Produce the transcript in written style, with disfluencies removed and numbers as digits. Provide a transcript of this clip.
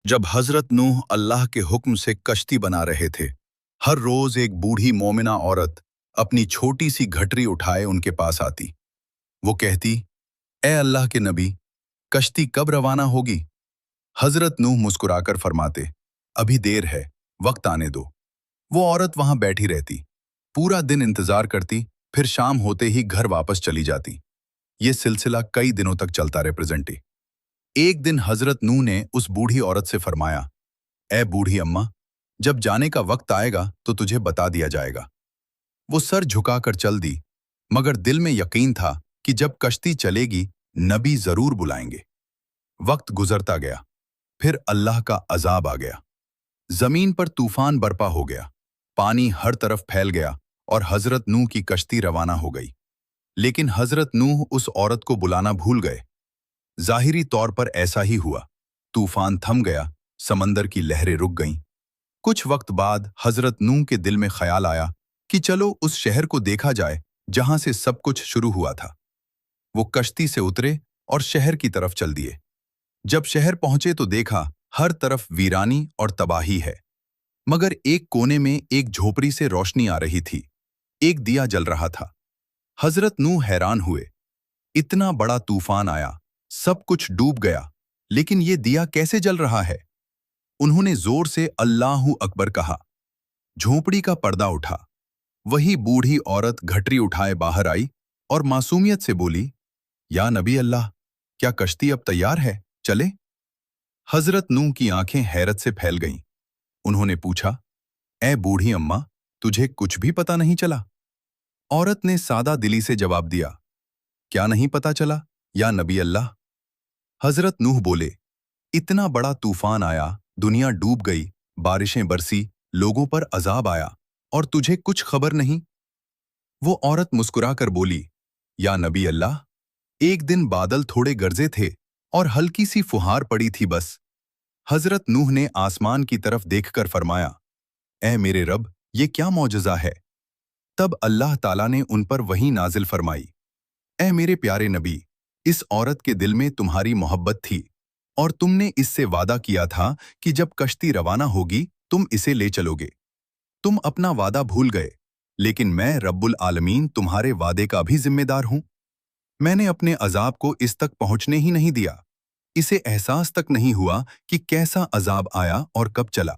जब हजरत नूह अल्लाह के हुक्म से कश्ती बना रहे थे, हर रोज एक बूढ़ी मोमिना औरत अपनी छोटी सी घटरी उठाए उनके पास आती। वो कहती, ए अल्लाह के नबी, कश्ती कब रवाना होगी? हजरत नूह मुस्कुराकर फरमाते, अभी देर है, वक्त आने दो। वो औरत वहां बैठी रहती, पूरा दिन इंतजार करती, फिर शाम होते ही घर वापस चली जाती। ये सिलसिला कई दिनों तक चलता रिप्रेजेंटी। एक दिन हजरत नूह ने उस बूढ़ी औरत से फरमाया, ए बूढ़ी अम्मा, जब जाने का वक्त आएगा तो तुझे बता दिया जाएगा। वो सर झुकाकर चल दी, मगर दिल में यकीन था कि जब कश्ती चलेगी नबी जरूर बुलाएंगे। वक्त गुजरता गया, फिर अल्लाह का अजाब आ गया। जमीन पर तूफान बरपा हो गया, पानी हर तरफ फैल गया और हजरत नूह की कश्ती रवाना हो गई। लेकिन हजरत नूह उस औरत को बुलाना भूल गए। जाहिरी तौर पर ऐसा ही हुआ। तूफान थम गया, समंदर की लहरें रुक गईं। कुछ वक्त बाद हजरत नूह के दिल में ख्याल आया कि चलो उस शहर को देखा जाए जहां से सब कुछ शुरू हुआ था। वो कश्ती से उतरे और शहर की तरफ चल दिए। जब शहर पहुंचे तो देखा हर तरफ वीरानी और तबाही है, मगर एक कोने में एक झोपड़ी से रोशनी आ रही थी। एक दिया जल रहा था। हजरत नूह हैरान हुए, इतना बड़ा तूफान आया, सब कुछ डूब गया, लेकिन ये दिया कैसे जल रहा है? उन्होंने जोर से अल्लाहू अकबर कहा। झोपड़ी का पर्दा उठा। वही बूढ़ी औरत घटरी उठाए बाहर आई और मासूमियत से बोली, या नबी अल्लाह, क्या कश्ती अब तैयार है, चले? हजरत नूह की आंखें हैरत से फैल गईं। उन्होंने पूछा, ए बूढ़ी अम्मा, तुझे कुछ भी पता नहीं चला? औरत ने सादा दिली से जवाब दिया, क्या नहीं पता चला, या नबी अल्लाह? हजरत नूह बोले, इतना बड़ा तूफान आया, दुनिया डूब गई, बारिशें बरसी, लोगों पर अजाब आया, और तुझे कुछ खबर नहीं? वो औरत मुस्कुराकर बोली, या नबी अल्लाह, एक दिन बादल थोड़े गरजे थे और हल्की सी फुहार पड़ी थी बस। हजरत नूह ने आसमान की तरफ देखकर फरमाया, ए मेरे रब, ये क्या मौजज़ा है? तब अल्लाह ताला ने उन पर वही नाजिल फरमाई, ए मेरे प्यारे नबी, इस औरत के दिल में तुम्हारी मोहब्बत थी और तुमने इससे वादा किया था कि जब कश्ती रवाना होगी तुम इसे ले चलोगे। तुम अपना वादा भूल गए, लेकिन मैं रब्बुल आलमीन तुम्हारे वादे का भी जिम्मेदार हूं। मैंने अपने अजाब को इस तक पहुंचने ही नहीं दिया। इसे एहसास तक नहीं हुआ कि कैसा अजाब आया और कब चला।